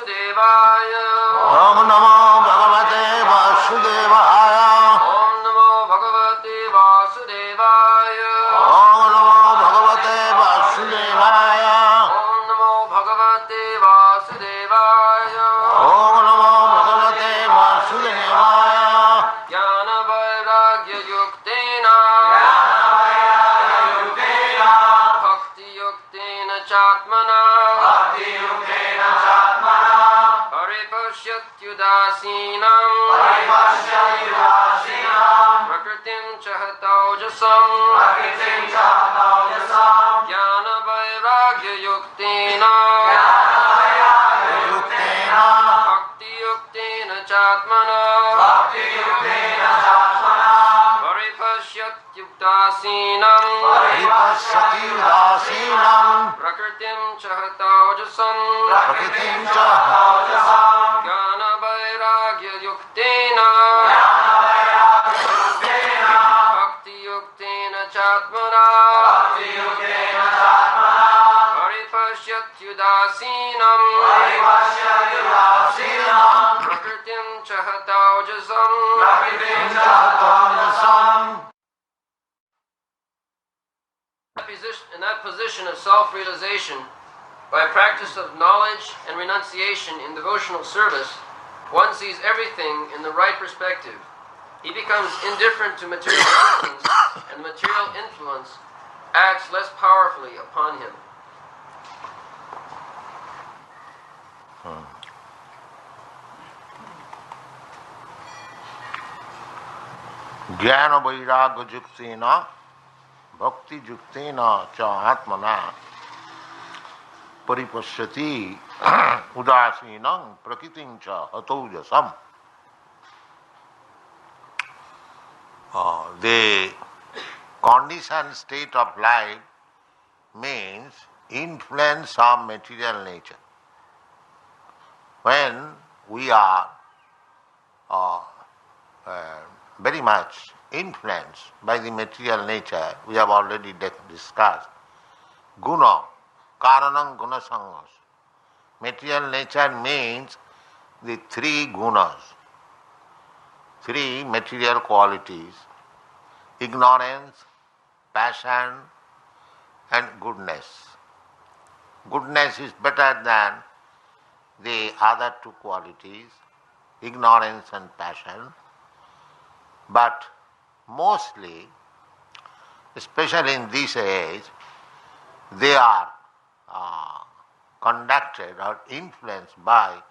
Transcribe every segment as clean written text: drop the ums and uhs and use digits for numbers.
Vasudevaya. Om Namo Bhagavate Vasudevaya. Om Namo Bhagavate Vasudevaya. Om Namo Bhagavate Vasudevaya. Om Namo Bhagavate Vasudevaya. Om Namo Bhagavate Vasudevaya. Jnana Vairagya Yuktena. Bhakti Yuktena Chatmana. Paripashyatyudasinam. Prakritim Chahataujasam. Jnana Vairagya Yuktena. Bhakti Yuktena Chatmana. Paripashyatyudasinam. Vipashyati udasinam. Prakritim Chahataujasam. Prakritim cha. Jnana Vairagya Yuktena. Bhakti Yuktena Chatmana. Paripashyatyudasinam. Prakritim Chahataujasam. In that position of self-realization, by a practice of knowledge and renunciation in devotional service, one sees everything in the right perspective. He becomes indifferent to material existence, and material influence acts less powerfully upon him. Jnana Vairagya Yuktena Bhakti Yuktena cha Atmana Paripashyati Udasinam Prakritim cha Hataujasam. The conditioned state of life means influence of material nature. When we are very much influenced by the material nature, we have already discussed. Guna, karanam guna sangas. Material nature means the three gunas, three material qualities: ignorance, passion, and goodness. Goodness is better than the other two qualities, ignorance and passion. But mostly, especially in this age, they are conducted or influenced by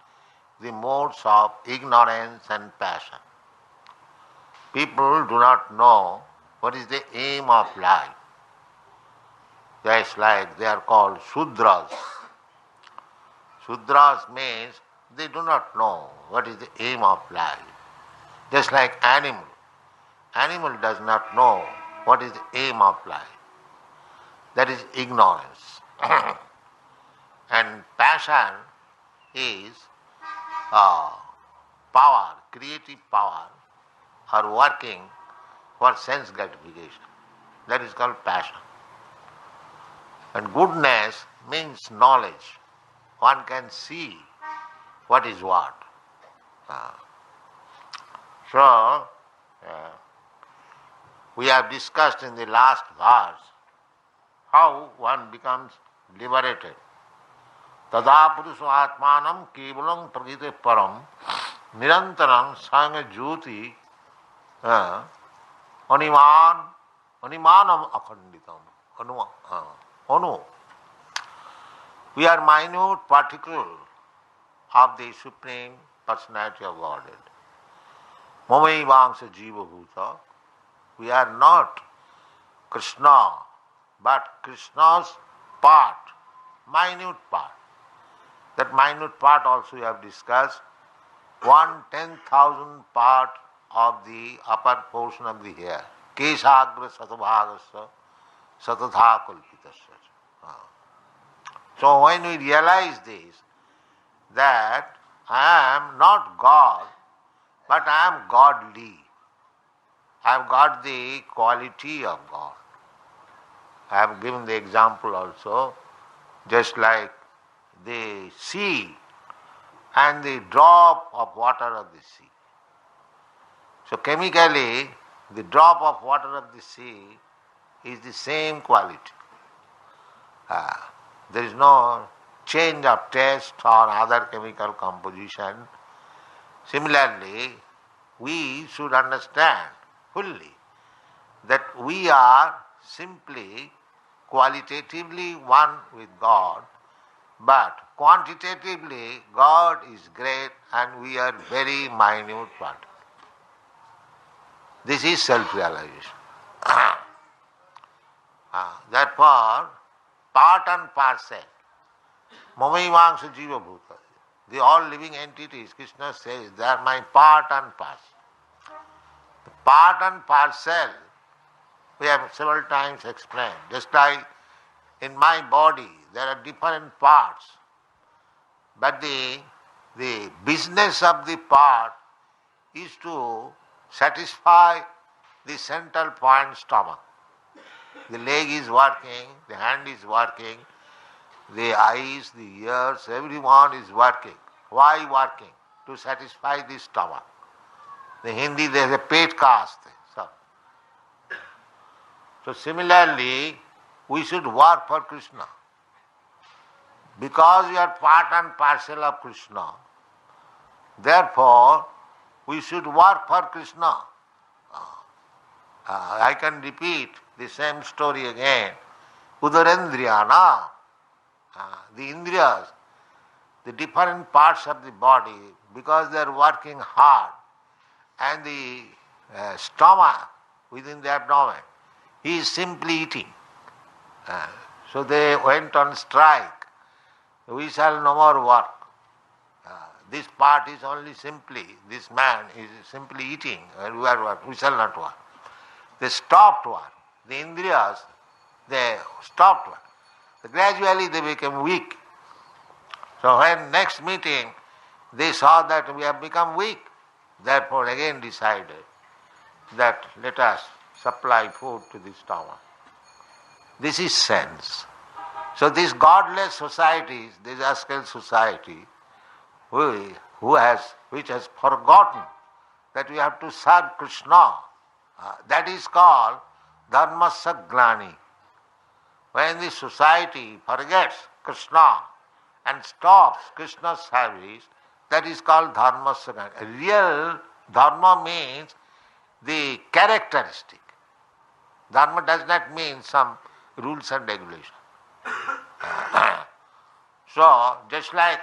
the modes of ignorance and passion. People do not know what is the aim of life. Just like they are called Shudras. Shudras means they do not know what is the aim of life. Just like animal. Animal does not know what is the aim of life. That is ignorance. And passion is power, creative power, or working for sense gratification. That is called passion. And goodness means knowledge. One can see what is what. We have discussed in the last verse how one becomes liberated. Tada purusa atmanam kevalam pragite param nirantaram sanga jyoti animanam akhanditam. Anu. We are minute particle of the Supreme Personality of Godhead. Mamaivangsha jiva bhuta. We are not Krishna, but Krishna's part, minute part. That minute part also we have discussed. 1/10,000 part of the upper portion of the hair. Kesagra satabhagasya satatha kulpitasya. So when we realize this, that I am not God, but I am godly. I have got the quality of God. I have given the example also, just like the sea and the drop of water of the sea. So chemically, the drop of water of the sea is the same quality. There is no change of taste or other chemical composition. Similarly, we should understand fully that we are simply qualitatively one with God, but quantitatively God is great and we are very minute part. This is self-realization. Therefore, part and parcel, mamaivangsha jiva bhuta, the all living entities, Krishna says, they are my part and parcel. The part and parcel, we have several times explained, just like in my body there are different parts, but the business of the part is to satisfy the central point stomach. The leg is working, the hand is working, the eyes, the ears, everyone is working. Why working? To satisfy the stomach. In Hindi there is a pet caste. So similarly, we should work for Krishna. Because we are part and parcel of Krishna, therefore we should work for Krishna. I can repeat the same story again. Udarendriyana, the Indriyas, the different parts of the body, because they are working hard, and the stomach within the abdomen, he is simply eating. So they went on strike. We shall no more work. This part is only simply, this man is simply eating, and we shall not work. They stopped work. The Indriyas, they stopped work. So gradually they became weak. So when next meeting, they saw that we have become weak. Therefore again decided that let us supply food to the stomach. This is sense. So these godless societies, this ascetic society, which has forgotten that we have to serve Krishna, that is called dharmasya glani. When the society forgets Krishna and stops Krishna's service, that is called dharmasya glani. Real dharma means the characteristic. Dharma does not mean some rules and regulations. So, just like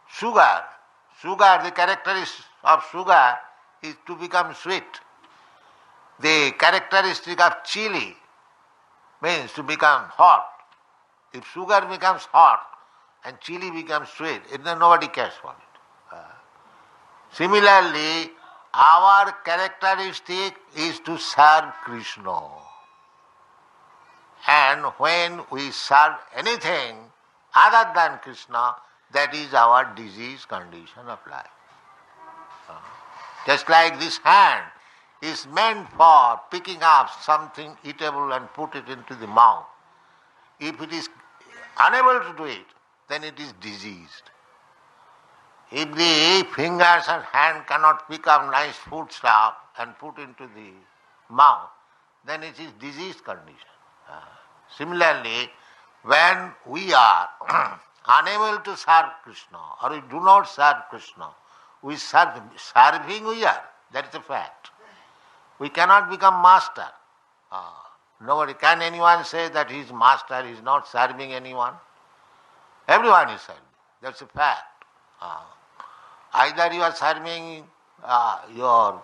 sugar, the characteristic of sugar is to become sweet. The characteristic of chili means to become hot. If sugar becomes hot and chili becomes sweet, then nobody cares for it. Similarly, our characteristic is to serve Krishna. And when we serve anything other than Krishna, that is our disease condition of life. Just like this hand is meant for picking up something eatable and put it into the mouth. If it is unable to do it, then it is diseased. If the fingers and hand cannot pick up nice food stuff and put into the mouth, then it is diseased condition. Similarly, when we are unable to serve Krishna or we do not serve Krishna, serving we are, that is a fact. We cannot become master. Nobody, can anyone say that he is master, he is not serving anyone? Everyone is serving, that's a fact. Either you are serving your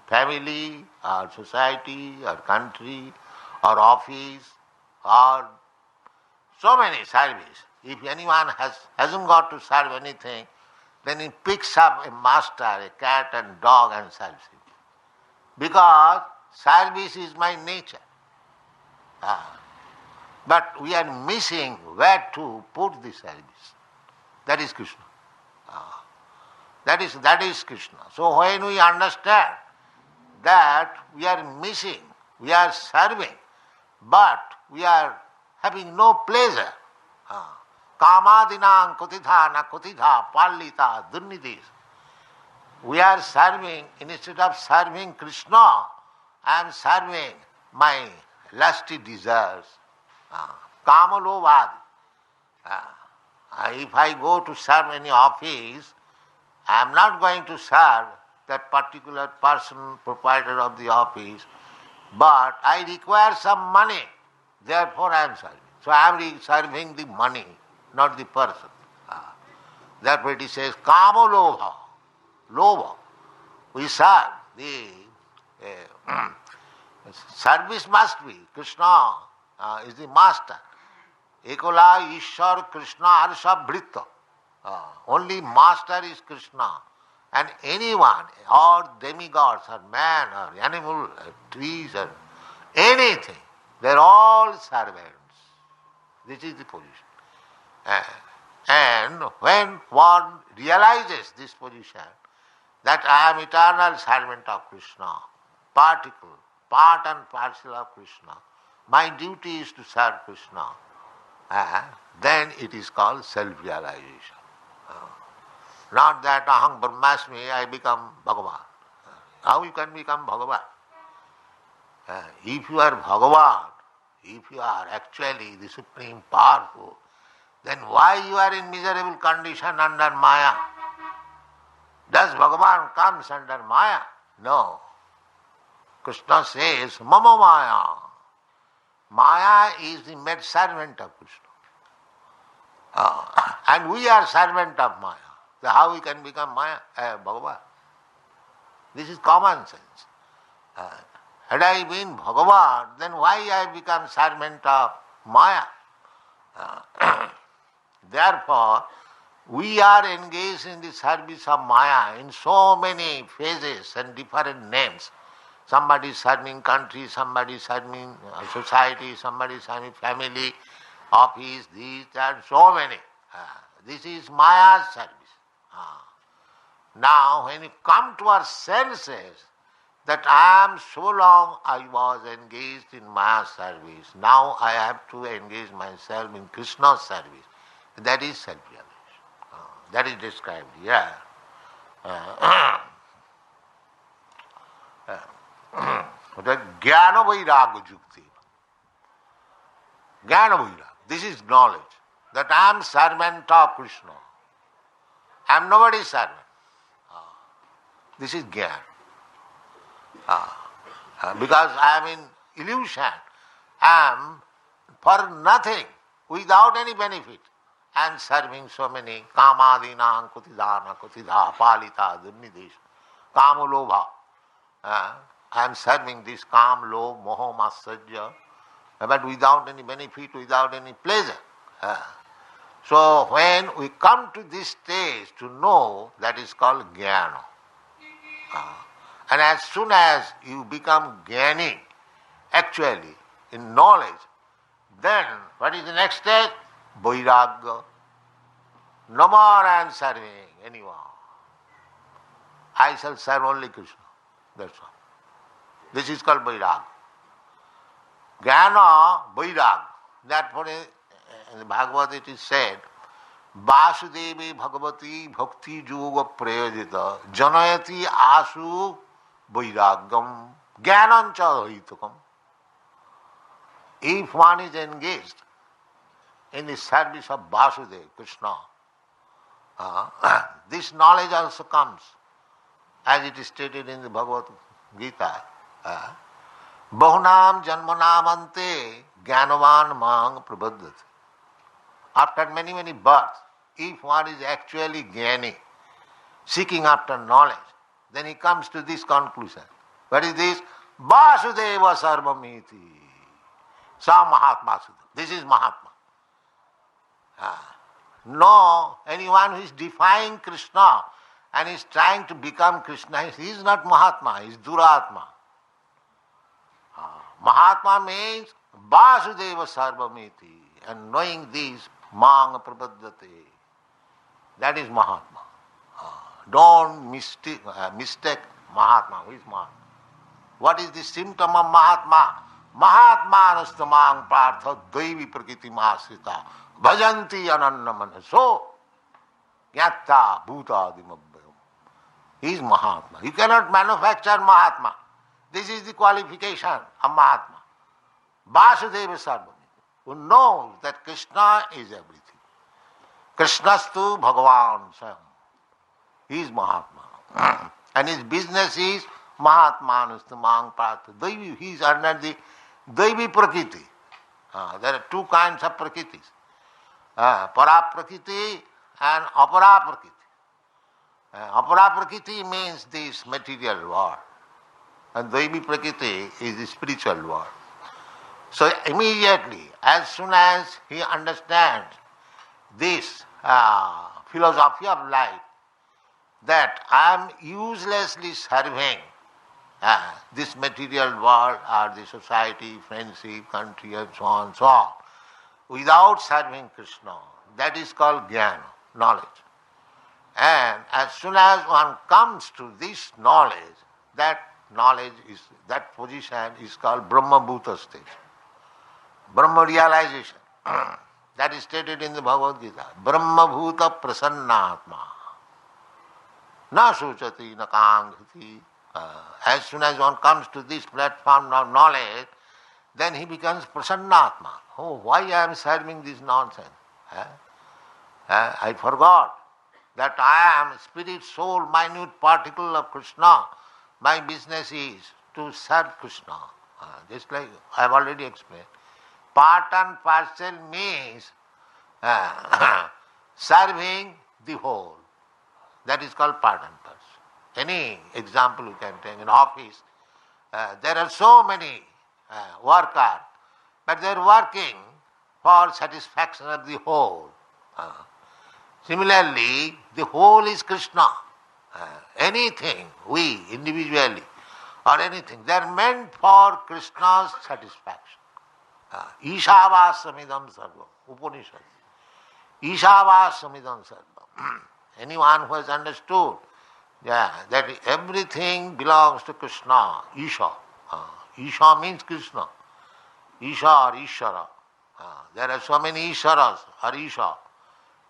family or society or country or office or so many services. If anyone hasn't got to serve anything, then he picks up a master, a cat and dog and serves him. Because service is my nature. But we are missing where to put the service. That is Krishna. That is Krishna. So when we understand that we are missing, we are serving, but we are having no pleasure. Kamadinang kutitha na kutitha pallita dunnidis. We are serving, instead of serving Krishna, I am serving my lusty desires. Kamalobhad. If I go to serve any office, I am not going to serve that particular person, proprietor of the office, but I require some money. Therefore I am serving. So I am serving the money, not the person. Therefore it says, Kamalobha. Lobha. We serve. The service must be. Krishna is the master. Ekola Ishwar Krishna Arsha Vritta. Only master is Krishna. And anyone, or demigods, or man, or animal, or trees, or anything, they are all servants. This is the position. And when one realizes this position, that I am eternal servant of Krishna, part and parcel of Krishna, my duty is to serve Krishna, then it is called self-realization. Not that aham brahmasmi, I become Bhagavan. How you can become Bhagavan? If you are Bhagavan, if you are actually the supreme powerful, then why you are in miserable condition under Maya? Does Bhagavan comes under Maya? No. Krishna says, Mama Maya. Maya is the maid servant of Krishna. And we are servant of Maya. So how we can become Maya? Bhagavan. This is common sense. Had I been Bhagavan, then why I become servant of Maya? Therefore, we are engaged in the service of Maya in so many phases and different names. Somebody is serving country, somebody is serving society, somebody is serving family, office, these, that, so many. This is Maya's service. Now, when you come to our senses, that I am so long I was engaged in Maya's service, now I have to engage myself in Krishna's service. That is self-realization. That is described here. Jnana Vairagya Jukti. Jnana Vairagya. This is knowledge. That I am servant of Krishna. I am nobody's servant. This is Jnana. Because I am in illusion. I am for nothing, without any benefit. I am serving so many kamadinam kutidana kutidha palita dunnidesha kamulobha. I am serving this kam, lo, moho, matsarya, but without any benefit, without any pleasure. So when we come to this stage to know, that is called jnana. And as soon as you become jnani, actually, in knowledge, then what is the next stage? Vairagya. No more I am serving anyone. I shall serve only Krishna. That's all. This is called Vairagya. Jnana, Vairagya. Therefore in the Bhagavad it is said, Vasudevi Bhagavati Bhakti Yoga Prayojita Janayati Asu Vairagyam Jnanancha Hitukam. If one is engaged in the service of Vasudeva, Krishna, this knowledge also comes, as it is stated in the Bhagavad Gita. Bahunam janmanam ante jnanavan mang prabhaddati. After many, many births, if one is actually jnani, seeking after knowledge, then he comes to this conclusion. What is this? Vasudeva sarvamiti. Sa Mahatma Sudha. This is Mahatma. No, anyone who is defying Krishna and is trying to become Krishna, he is not Mahatma, he is Duratma. Mahatma means Vasudeva Sarvamiti, and knowing this, Mang Prabhaddate. That is Mahatma. Don't mistake Mahatma. Who is Mahatma? What is the symptom of Mahatma? Mahatmanastamang partha daivi prakriti masita bhajanti ananna manaso Yatta bhutadimabhyam. He is Mahatma. You cannot manufacture Mahatma. This is the qualification of Mahatma. Vasudeva Sarvamiti, who knows that Krishna is everything. Krishnastu Bhagavan Swayam. He is Mahatma. And his business is Mahatmanastamang Partha. He is under the Daivi Prakriti. There are two kinds of Prakritis. Para Prakriti and Apara Prakriti. Apara Prakriti means this material world. And Daivi Prakriti is the spiritual world. So immediately, as soon as he understands this philosophy of life, that I am uselessly serving this material world or the society, friendship, country and so on, without serving Krishna, that is called jnana, knowledge. And as soon as one comes to this knowledge, that position is called Brahma Bhuta state. Brahma realization. That is stated in the Bhagavad Gita. Brahma Bhuta Prasannatma. Na Suchati na Kanghati. As soon as one comes to this platform of knowledge, then he becomes Prasannatma. Oh, why I am serving this nonsense? I forgot that I am spirit, soul, minute particle of Krishna. My business is to serve Krishna. Just like I have already explained. Part and parcel means serving the whole. That is called part and parcel. Any example you can take in office, there are so many workers, but they are working for satisfaction of the whole. Similarly, the whole is Krishna. Anything, we individually or anything, they are meant for Krishna's satisfaction. Ishavāsamidam sarvam, Upanishad. Ishavāsamidam sarvam. Anyone who has understood that everything belongs to Krishna, Isha. Isha means Krishna. Isha or Ishara. There are so many Isharas or Isha.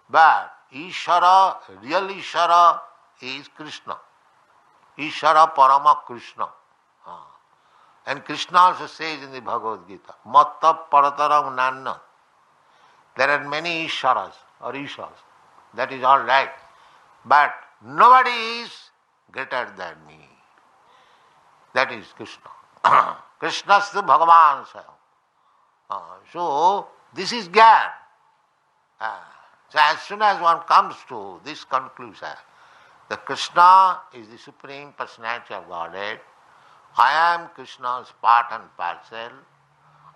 But Ishara, real Ishara is Krishna. Ishara Parama Krishna. And Krishna also says in the Bhagavad Gita, Matta Parataram Nanna. There are many Isharas or Ishas. That is all right. But nobody is greater than me. That is Krishna. Krishnastu Bhagavan Swayam. So this is Gyan. So as soon as one comes to this conclusion, that Krishna is the Supreme Personality of Godhead, I am Krishna's part and parcel,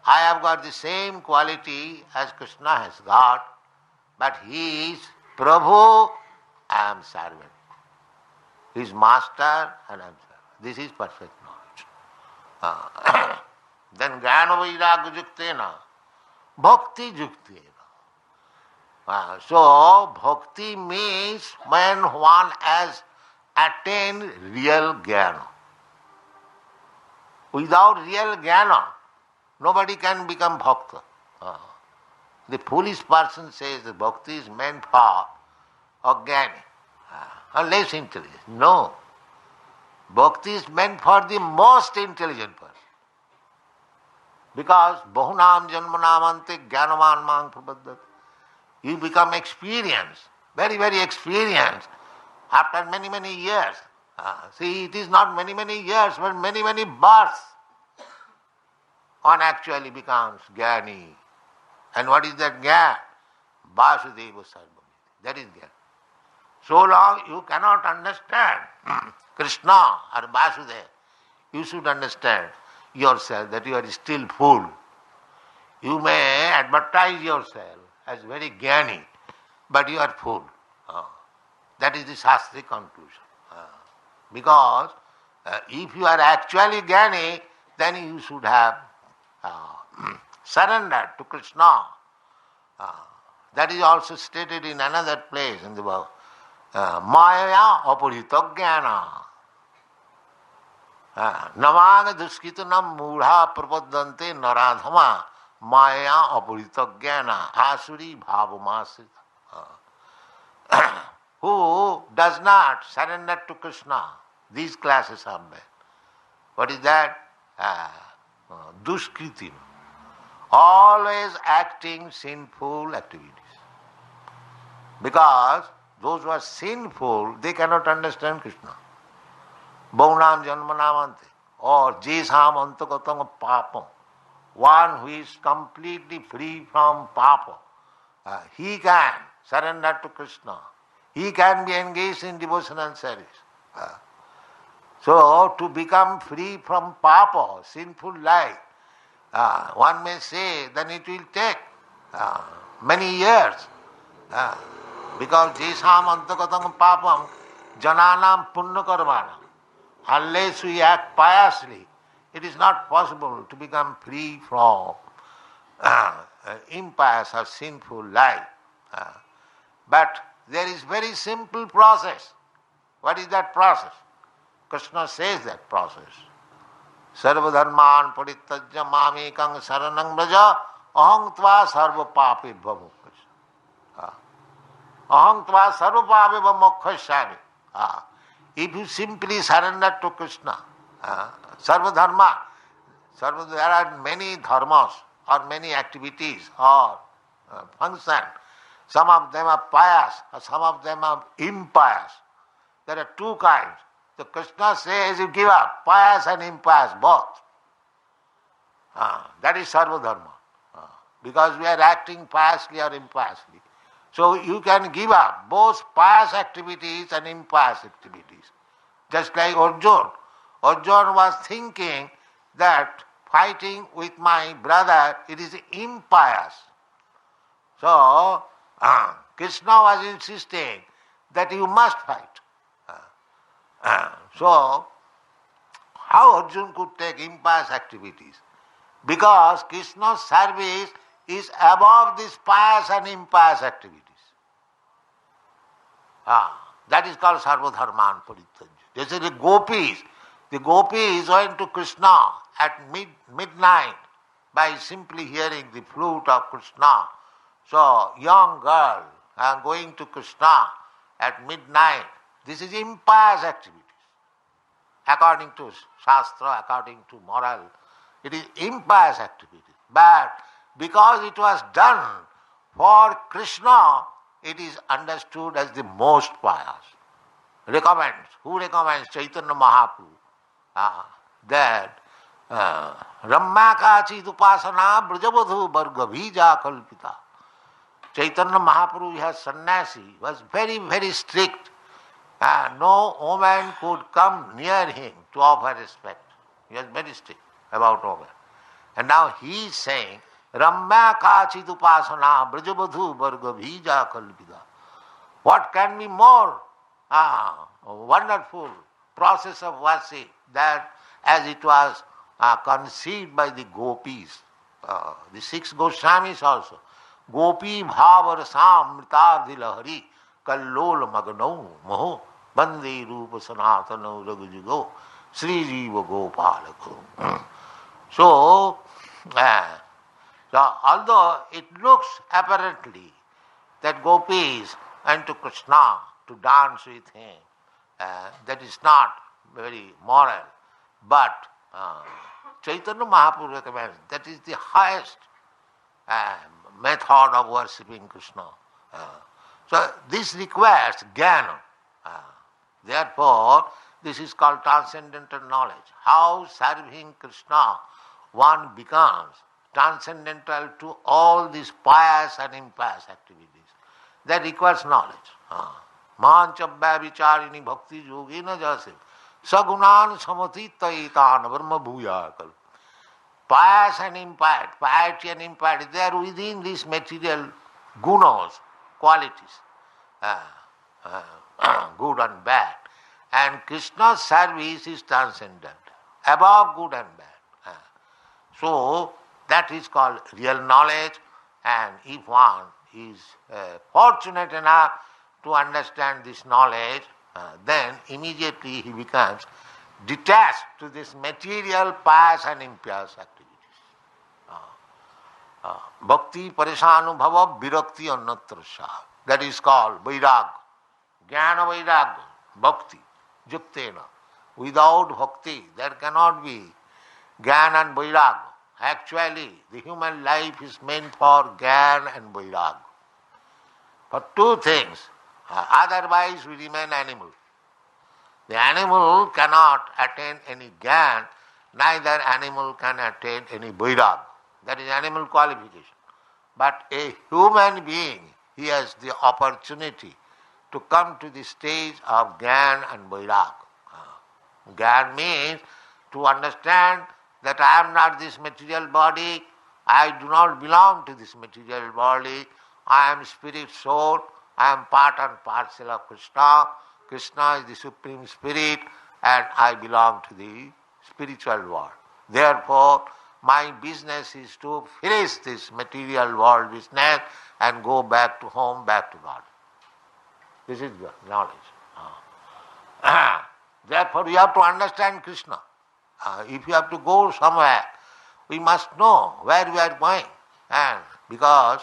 I have got the same quality as Krishna has got, but he is Prabhu, I am servant. He is master and I am servant. This is perfect knowledge. Then Jnana Vairagya Juktena, Bhakti Juktena. So, bhakti means when one has attained real jnana. Without real jnana, nobody can become bhakta. The foolish person says that bhakti is meant for a jnani, less intelligent. No. Bhakti is meant for the most intelligent person. Because bahunam janmanamante jnanavan mang prapaddati. You become experienced, very, very experienced after many, many years. See, it is not many, many years, but many, many births. One actually becomes jnani. And what is that jnana? Vasudeva Sarvamiti. That is jnana. So long you cannot understand Krishna or Vasudeva, you should understand yourself that you are still fool. You may advertise yourself as very jnani, but you are fool. That is the Shastric conclusion. Because if you are actually jnani, then you should have surrendered to Krishna. That is also stated in another place in the book. Maya aparita jnana. Namaga duskitanam mudha prapadante naradhama maya apurita jnana asuri bhavamasita. Who does not surrender to Krishna? These classes are bad. What is that? Duskritim. Always acting sinful activities. Because those who are sinful, they cannot understand Krishna. Bhaunam janmanamante, or jesam antagatam papam. One who is completely free from papa, he can surrender to Krishna. He can be engaged in devotional service. So, to become free from papa, sinful life, one may say then it will take many years. Because jesam antagatam papam jananam punya karmanam. Unless we act piously, it is not possible to become free from impious or sinful life. But there is very simple process. What is that process? Krishna says that process. Sarva dharman parittajya mamekang saranang braja aham tva sarva papebhya mokkhasyami. Aham tva sarva papebhya mokkhasyami. If you simply surrender to Krishna, sarva dharma, there are many dharmas or many activities or functions. Some of them are pious, or some of them are impious. There are two kinds. So Krishna says you give up, pious and impious, both. That is sarva dharma. Because we are acting piously or impiously. So you can give up both pious activities and impious activities. Just like Arjuna. Arjuna was thinking that fighting with my brother, it is impious. So Krishna was insisting that you must fight. So how Arjuna could take impious activities? Because Krishna's service is above these pious and impious activities. That is called sarva dharman parittajya. This is the gopis. The gopis went to Krishna at midnight by simply hearing the flute of Krishna. So, young girl going to Krishna at midnight, this is impious activities. According to Shastra, according to moral, it is impious activity. But because it was done for Krishna, it is understood as the most pious. Recommends. Who recommends? Chaitanya Mahaprabhu. That Rammakachit upasana brajavadhu vargabhija kalpita. Chaitanya Mahaprabhu, as sannyasi, was very, very strict. No woman could come near him to offer respect. He was very strict about women. And now he is saying, Rammakachit upasana brajavadhu vargabhija kalpita. What can be more wonderful process of worship that as it was conceived by the gopis, the 6 Goswamis also. Gopi bhavar samritarthi lahari kallol magnau moho bande rupa sanatano ragjugo Sri Jiva Gopalako. So although it looks apparently that gopis went to Krishna to dance with him, that is not very moral. But Chaitanya Mahaprabhu recommends that is the highest method of worshipping Krishna. So this requires jnana. Therefore, this is called transcendental knowledge. How serving Krishna one becomes transcendental to all these pious and impious activities. That requires knowledge. Manchabhya vicharini bhakti yogina jase sagunan samatitaitan brahma bhuyakal. Pious and impious, piety and impiety, they are within these material gunas, qualities, good and bad. And Krishna's service is transcendent, above good and bad. So that is called real knowledge, and if one is fortunate enough to understand this knowledge, then immediately he becomes detached to this material, pious and impious activities. Bhakti parishanubhava virakti annatra sa. That is called vairag. Jnana vairag, bhakti, yuktena. Without bhakti, there cannot be jnana and vairag. Actually, the human life is meant for jnana and vairag. For two things. Otherwise, we remain animal. The animal cannot attain any jnana, neither animal can attain any vairag. That is animal qualification. But a human being, he has the opportunity to come to the stage of jnana and vairag. Jnana means to understand that I am not this material body, I do not belong to this material body, I am spirit soul, I am part and parcel of Krishna, Krishna is the Supreme Spirit, and I belong to the spiritual world. Therefore, my business is to finish this material world business and go back to home, back to God. This is the knowledge. Therefore, you have to understand Krishna. If you have to go somewhere, we must know where we are going. And because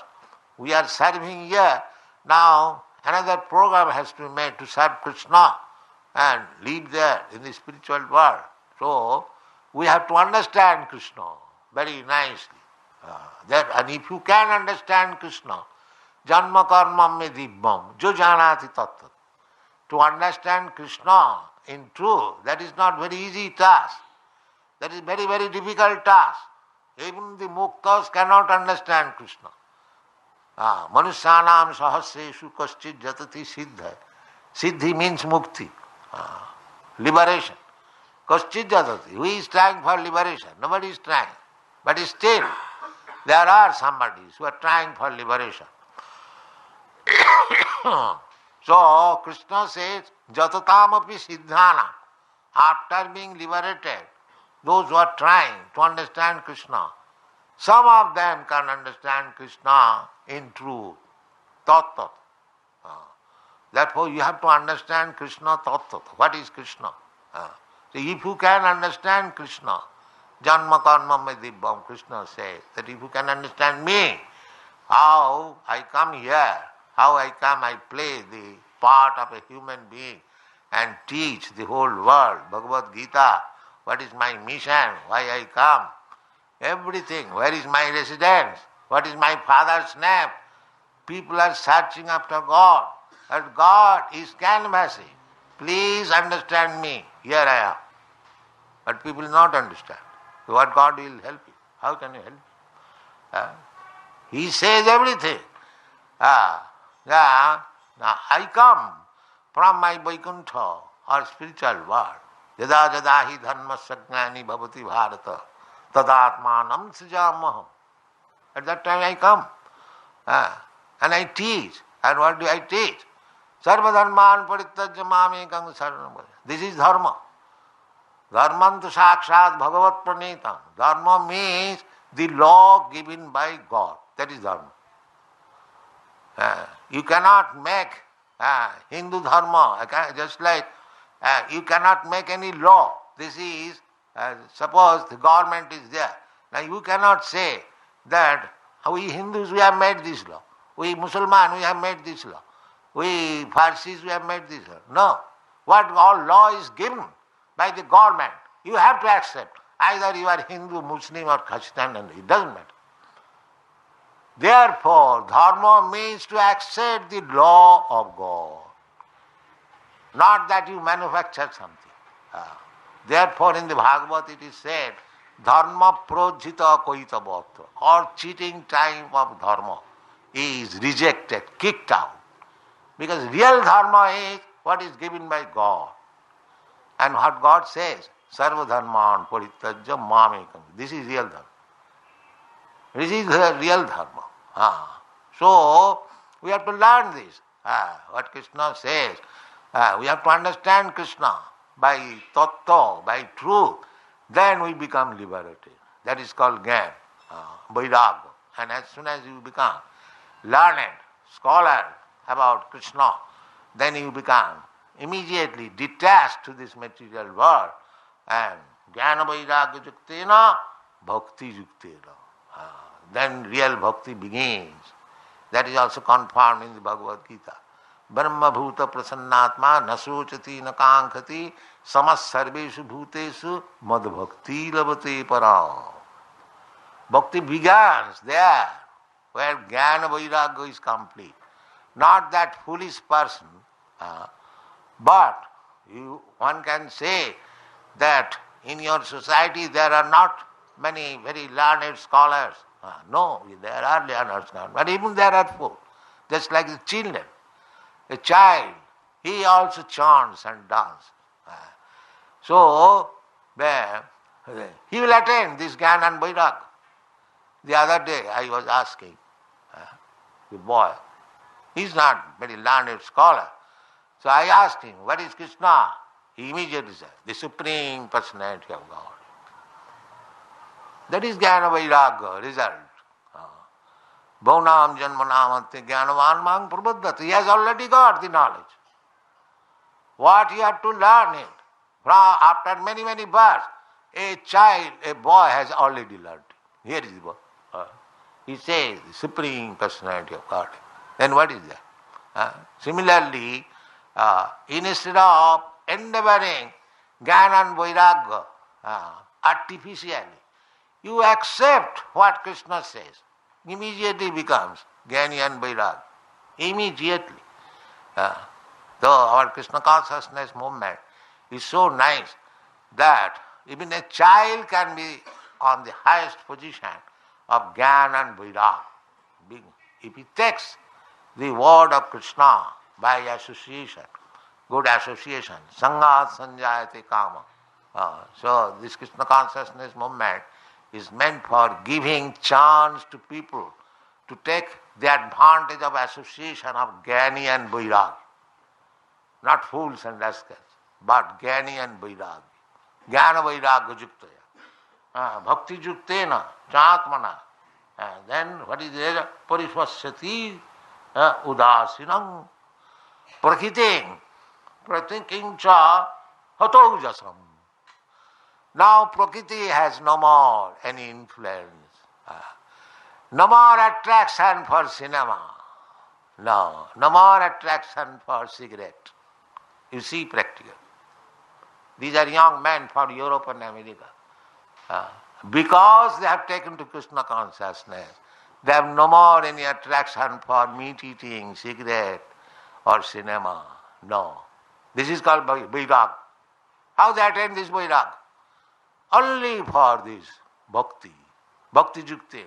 we are serving here, now another program has to be made to serve Krishna and live there in the spiritual world. So, we have to understand Krishna very nicely. And if you can understand Krishna, janma karma me dibbam, jo janati tattva. To understand Krishna in truth, that is not very easy task. That is very, very difficult task. Even the muktas cannot understand Krishna. Manusyanam sahasreshu kaschid jatati siddha. Siddhi means mukti, liberation. Kaschid jatati. Who is trying for liberation? Nobody is trying. But still, there are somebodies who are trying for liberation. So, Krishna says, Jatotamapi siddhana. After being liberated, those who are trying to understand Krishna, some of them can understand Krishna in truth. Tat. Therefore, you have to understand Krishna tat. What is Krishna? So if you can understand Krishna, Janma karma me dibbam, Krishna says that if you can understand me, how I come here, how I come, I play the part of a human being and teach the whole world, Bhagavad Gita, what is my mission, why I come, everything, where is my residence, what is my father's name. People are searching after God, and God is canvassing. Please understand me, here I am. But people not understand. So what God will help you? How can you help you? He says everything. Now I come from my Vaikuntha or spiritual world. Yada jada hi dharma sajnani bhavati bharata tadatmanam sujamaham. At that time I come and I teach. And what do I teach? Sarva dharman parittajya mamekam saranam. This is dharma. Dharmantu sakshat bhagavat pranetam. Dharma means the law given by God. That is dharma. You cannot make Hindu dharma, just like you cannot make any law. This is, suppose the government is there. Now you cannot say that we Hindus, we have made this law. We Muslims, we have made this law. We Parsis, we have made this law. No. What all law is given by the government, you have to accept. Either you are Hindu, Muslim or Christian, and it doesn't matter. Therefore, dharma means to accept the law of God. Not that you manufacture something. Therefore, in the Bhagavad it is said, dharma projita koita bhakta, or cheating time of dharma is rejected, kicked out. Because real dharma is what is given by God. And what God says, sarva dharman parittajya mamekam. This is real dharma. This is the real dharma. So, we have to learn this. What Krishna says. We have to understand Krishna by tattva, by truth. Then we become liberated. That is called Gyan, Vairag. And as soon as you become learned, scholar about Krishna, then you become immediately detached to this material world And jnana vairagya juktena bhakti juktena. Then real bhakti begins. That is also confirmed in the Bhagavad Gita. Brahma bhuta prasannatma nasochati nakankhati samas sarveshu bhuteshu mad bhakti labate para. Bhakti begins there where jnana vairagya is complete. Not that foolish person, but one can say that in your society there are not many very learned scholars. No, there are learned scholars, but even there are fools. Just like the children. A child, he also chants and dances. So, he will attain this Jnana and Vairagya. The other day I was asking the boy, he is not very learned scholar. So I asked him, what is Krishna? He immediately said, the Supreme Personality of God. That is Jnana Vairagya result. Bhaunam janmanamante jnanavan mang prabhuddhati. He has already got the knowledge. What he had to learn it. After many, many births, a child, a boy has already learned it. Here is the boy. He says, the Supreme Personality of God. Then what is that? Similarly, instead of endeavoring Jnana and Vairagya artificially, you accept what Krishna says. Immediately becomes Jnani and Vairagya. Immediately. Though our Krishna consciousness movement is so nice that even a child can be on the highest position of Jnana and Vairagya. If he takes the word of Krishna by association, good association, Sangat Sanjayate Kama. So this Krishna consciousness movement is meant for giving chance to people to take the advantage of association of Jnani and Vairagya. Not fools and rascals, but Jnani and Vairagya. Jnana Vairagya Juktaya. Bhakti Juktena, Chatmana. Then what is there? Parishvasyati Udasinam Prakhiting Pratiking Cha Hataujasam. Now Prakriti has no more any influence. No more attraction for cinema. No more attraction for cigarette. You see practical. These are young men from Europe and America. Because they have taken to Krishna consciousness, they have no more any attraction for meat eating, cigarette or cinema. No. This is called Vairagya. How they attain this Vairagya? Only for this bhakti, bhakti jukti.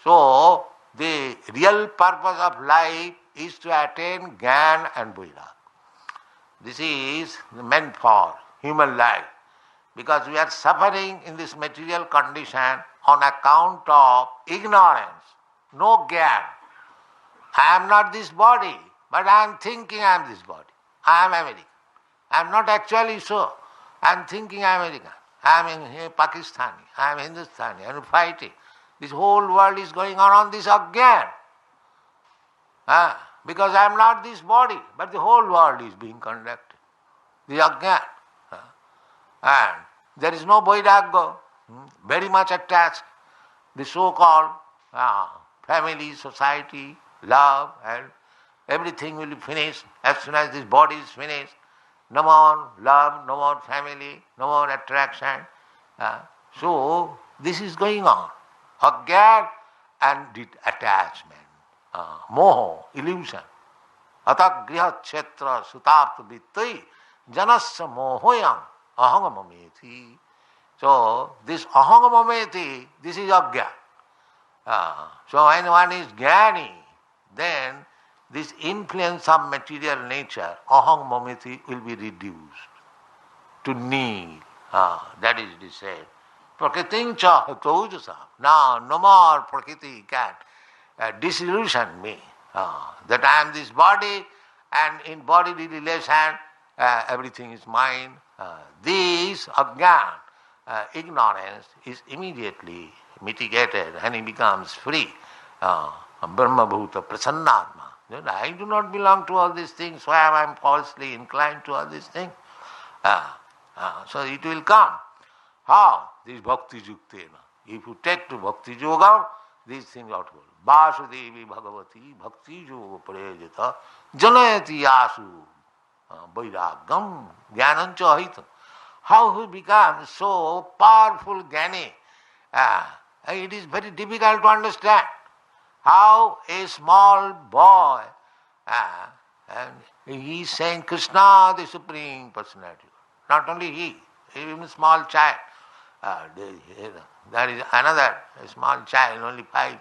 So, the real purpose of life is to attain Jnana and Vairagya. This is meant for human life, because we are suffering in this material condition on account of ignorance, no Jnana. I am not this body, but I am thinking I am this body. I am American. I am not actually so. I am thinking I am American. I am in Pakistani. I am Hindustani. I am fighting. This whole world is going on this Ajnana. Because I am not this body, but the whole world is being conducted. The Ajnana. And there is no Vairagya, very much attached. The so-called family, society, love, and everything will be finished as soon as this body is finished. No more love, no more family, no more attraction. So this is going on. Ajnana and attachment. Moho, illusion. Atak griha kshetra sutapta vittai janasya mohoyam ahangamameti. So this ahangamameti, this is Ajnana. So when one is Jnani, then this influence of material nature, aham mamiti, will be reduced to nil. That is it is said. Prakriting cha hatojasa. Now no more Prakriti can disillusion me. That I am this body and in bodily relation everything is mine. This Ajnana, ignorance, is immediately mitigated and he becomes free. Brahma bhuta prasannatma. I do not belong to all these things, why am I falsely inclined to all these things? So it will come. How? This bhakti yuktena. If you take to bhakti yogam, these things are told. Vasudevi bhagavati bhakti yoga prejata janayati yasu vairagam jnanancha ahitam. How he becomes so powerful Jnani? It is very difficult to understand. How a small boy, and he is saying Krishna, the Supreme Personality. Not only he, even a small child. There is another a small child, only 5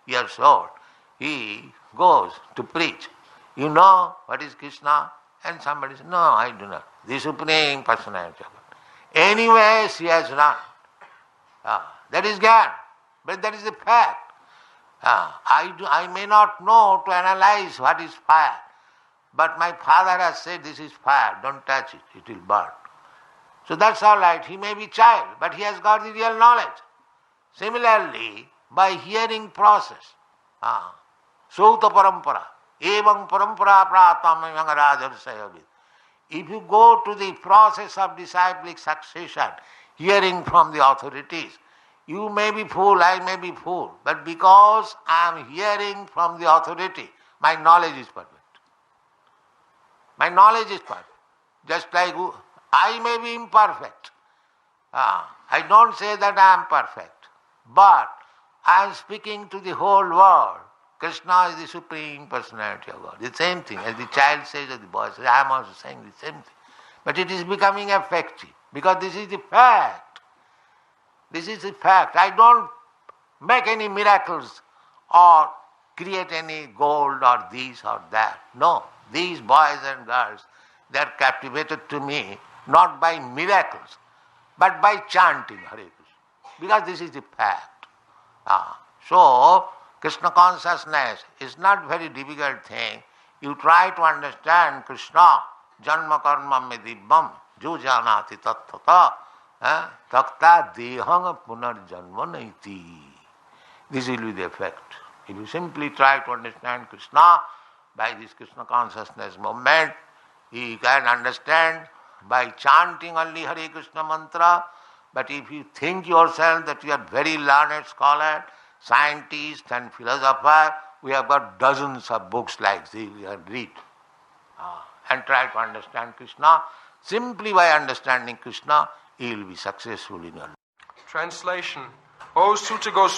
years old. He goes to preach. You know what is Krishna? And somebody says, no, I do not. The Supreme Personality. Anyway, she has run. That is Gyan. But that is the fact. I may not know to analyze what is fire. But my father has said this is fire, don't touch it, it will burn. So that's all right, he may be child, but he has got the real knowledge. Similarly, by hearing process, Sauta Parampara, Evang Parampara Pratam Rajarsayavit. If you go to the process of disciplic succession, hearing from the authorities, you may be fool, I may be fool, but because I am hearing from the authority, my knowledge is perfect. My knowledge is perfect. Just like I may be imperfect. I don't say that I am perfect, but I am speaking to the whole world. Krishna is the Supreme Personality of God. The same thing, as the child says or the boy says, I am also saying the same thing. But it is becoming effective, because this is the fact. This is the fact. I don't make any miracles or create any gold or this or that. No, these boys and girls, they are captivated to me not by miracles, but by chanting Hare Krishna. Because this is the fact. So, Krishna consciousness is not very difficult thing. You try to understand Krishna, janma karma me dibbam, jo janati tattata, takta dehang punarjanma naiti. This will be the effect. If you simply try to understand Krishna by this Krishna consciousness movement, you can understand by chanting only Hare Krishna mantra. But if you think yourself that you are very learned scholar, scientist and philosopher, we have got dozens of books like this you can read. And try to understand Krishna. Simply by understanding Krishna, you will be successful in your life. Translation. O Sutta Goswami